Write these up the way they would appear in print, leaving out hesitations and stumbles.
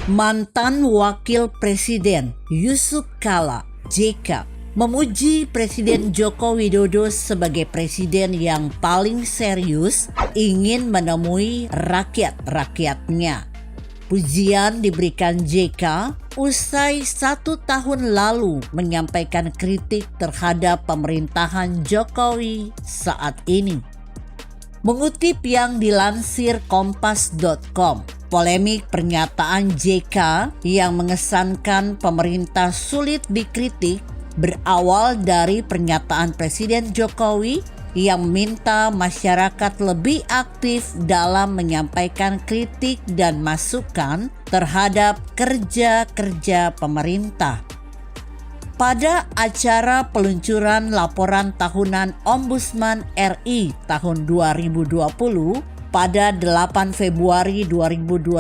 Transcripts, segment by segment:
Mantan Wakil Presiden Yusuf Kala (JK) memuji Presiden Joko Widodo sebagai presiden yang paling serius ingin menemui rakyat-rakyatnya. Pujian diberikan JK usai 1 tahun lalu menyampaikan kritik terhadap pemerintahan Jokowi saat ini. Mengutip yang dilansir kompas.com, polemik pernyataan JK yang mengesankan pemerintah sulit dikritik berawal dari pernyataan Presiden Jokowi yang meminta masyarakat lebih aktif dalam menyampaikan kritik dan masukan terhadap kerja-kerja pemerintah. Pada acara peluncuran laporan tahunan Ombudsman RI tahun 2020 pada 8 Februari 2021,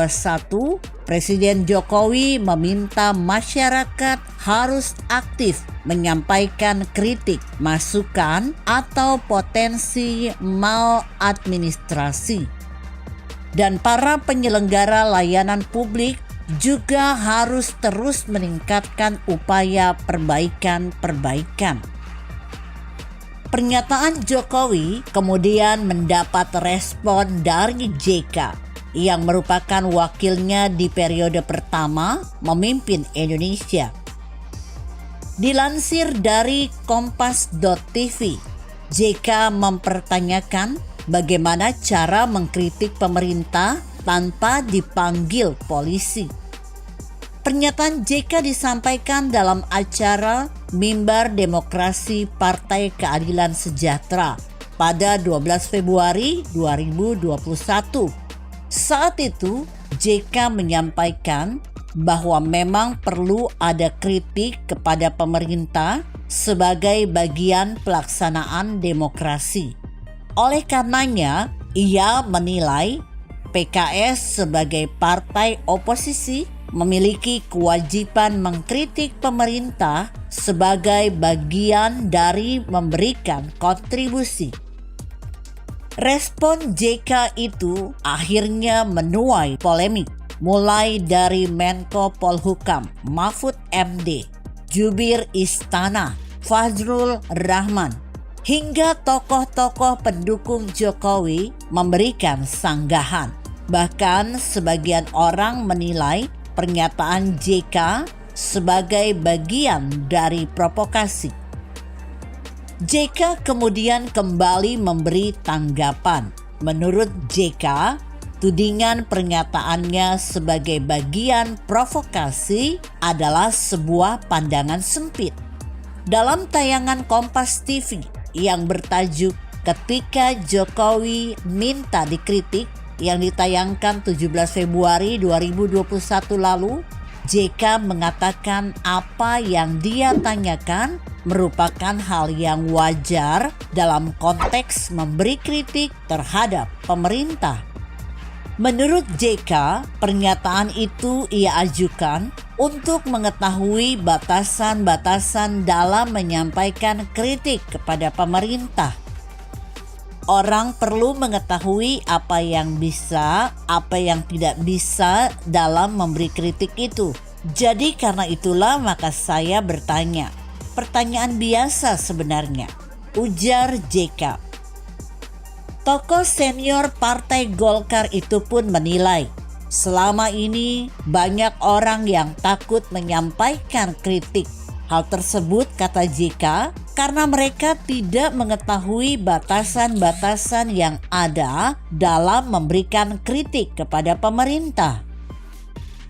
Presiden Jokowi meminta masyarakat harus aktif menyampaikan kritik, masukan, atau potensi maladministrasi. Dan para penyelenggara layanan publik juga harus terus meningkatkan upaya perbaikan. Pernyataan Jokowi kemudian mendapat respon dari JK yang merupakan wakilnya di periode pertama memimpin Indonesia. Dilansir dari kompas.tv, JK mempertanyakan bagaimana cara mengkritik pemerintah tanpa dipanggil polisi. Pernyataan JK disampaikan dalam acara Mimbar Demokrasi Partai Keadilan Sejahtera pada 12 Februari 2021. Saat itu, JK menyampaikan bahwa memang perlu ada kritik kepada pemerintah sebagai bagian pelaksanaan demokrasi. Oleh karenanya, ia menilai PKS sebagai partai oposisi memiliki kewajiban mengkritik pemerintah sebagai bagian dari memberikan kontribusi. Respon JK itu akhirnya menuai polemik, mulai dari Menko Polhukam Mahfud MD, Jubir Istana Fajrul Rahman, hingga tokoh-tokoh pendukung Jokowi memberikan sanggahan. Bahkan sebagian orang menilai pernyataan JK sebagai bagian dari provokasi. JK kemudian kembali memberi tanggapan. Menurut JK, tudingan pernyataannya sebagai bagian provokasi adalah sebuah pandangan sempit. Dalam tayangan Kompas TV yang bertajuk "Ketika Jokowi Minta Dikritik" yang ditayangkan 17 Februari 2021 lalu, JK mengatakan apa yang dia tanyakan merupakan hal yang wajar dalam konteks memberi kritik terhadap pemerintah. Menurut JK, pernyataan itu ia ajukan untuk mengetahui batasan-batasan dalam menyampaikan kritik kepada pemerintah. Orang perlu mengetahui apa yang bisa, apa yang tidak bisa dalam memberi kritik itu. Jadi karena itulah maka saya bertanya. Pertanyaan biasa sebenarnya, ujar JK. Tokoh senior Partai Golkar itu pun menilai, selama ini banyak orang yang takut menyampaikan kritik. Hal tersebut, kata JK, karena mereka tidak mengetahui batasan-batasan yang ada dalam memberikan kritik kepada pemerintah.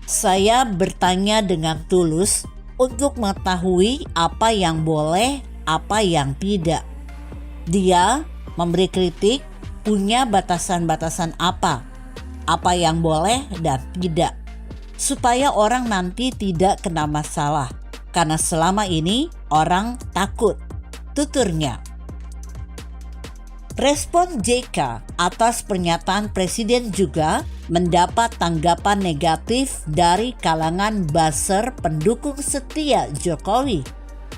Saya bertanya dengan tulus untuk mengetahui apa yang boleh, apa yang tidak. Dia memberi kritik punya batasan-batasan apa yang boleh dan tidak, supaya orang nanti tidak kena masalah. Karena selama ini orang takut, tuturnya. Respon JK atas pernyataan Presiden juga mendapat tanggapan negatif dari kalangan buzzer pendukung setia Jokowi.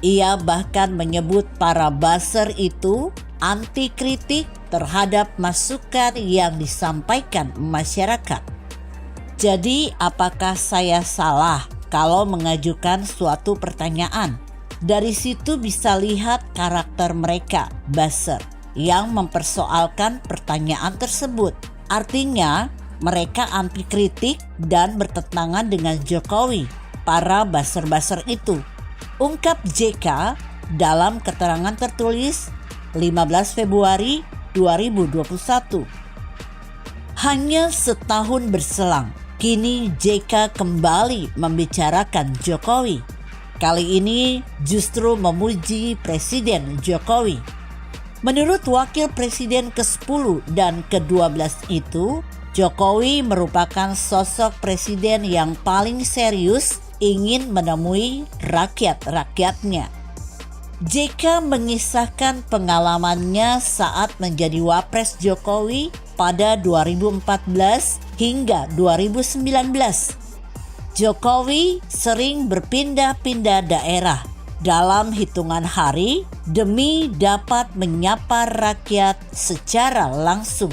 Ia bahkan menyebut para buzzer itu anti kritik terhadap masukan yang disampaikan masyarakat. Jadi apakah saya salah kalau mengajukan suatu pertanyaan? Dari situ bisa lihat karakter mereka, buzzer, yang mempersoalkan pertanyaan tersebut. Artinya mereka anti kritik dan bertentangan dengan Jokowi, para buzzer-buzzer itu. Ungkap JK dalam keterangan tertulis 15 Februari 2021. Hanya setahun berselang, kini JK kembali membicarakan Jokowi. Kali ini justru memuji Presiden Jokowi. Menurut Wakil Presiden ke-10 dan ke-12 itu, Jokowi merupakan sosok presiden yang paling serius ingin menemui rakyat-rakyatnya. JK mengisahkan pengalamannya saat menjadi Wapres Jokowi pada 2014 hingga 2019. Jokowi sering berpindah-pindah daerah dalam hitungan hari demi dapat menyapa rakyat secara langsung.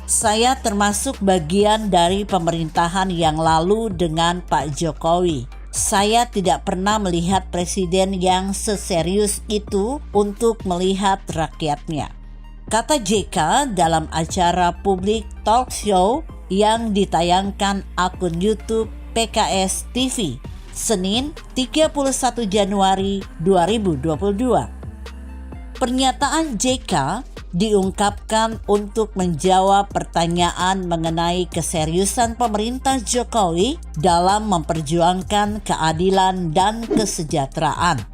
Saya termasuk bagian dari pemerintahan yang lalu dengan Pak Jokowi. Saya tidak pernah melihat presiden yang seserius itu untuk melihat rakyatnya, kata JK dalam acara publik talk show yang ditayangkan akun YouTube PKS TV Senin 31 Januari 2022. Pernyataan JK diungkapkan untuk menjawab pertanyaan mengenai keseriusan pemerintah Jokowi dalam memperjuangkan keadilan dan kesejahteraan.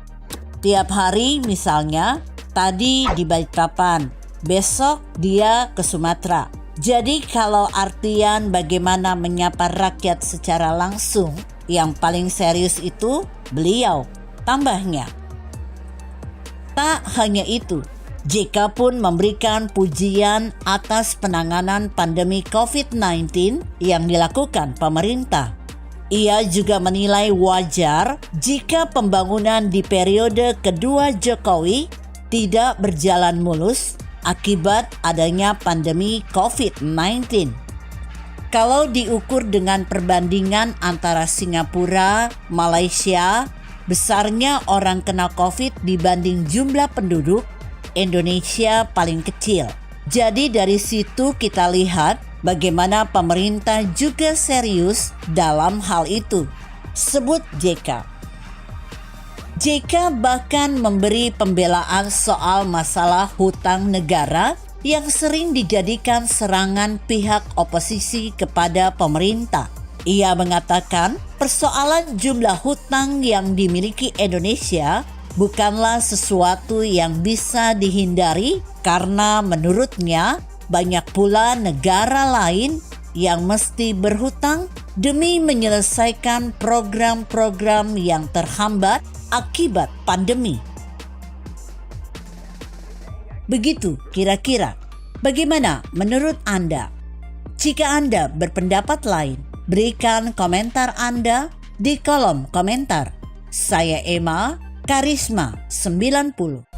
Tiap hari misalnya, tadi di Balikpapan, besok dia ke Sumatera. Jadi kalau artian bagaimana menyapa rakyat secara langsung, yang paling serius itu beliau, tambahnya. Tak hanya itu, JK pun memberikan pujian atas penanganan pandemi COVID-19 yang dilakukan pemerintah. Ia juga menilai wajar jika pembangunan di periode kedua Jokowi tidak berjalan mulus akibat adanya pandemi COVID-19. Kalau diukur dengan perbandingan antara Singapura, Malaysia, besarnya orang kena COVID dibanding jumlah penduduk, Indonesia paling kecil. Jadi dari situ kita lihat bagaimana pemerintah juga serius dalam hal itu, sebut JK. JK bahkan memberi pembelaan soal masalah hutang negara yang sering dijadikan serangan pihak oposisi kepada pemerintah. Ia mengatakan persoalan jumlah hutang yang dimiliki Indonesia bukanlah sesuatu yang bisa dihindari karena menurutnya banyak pula negara lain yang mesti berhutang demi menyelesaikan program-program yang terhambat akibat pandemi. Begitu kira-kira. Bagaimana menurut Anda? Jika Anda berpendapat lain, berikan komentar Anda di kolom komentar. Saya Emma, Karisma 90.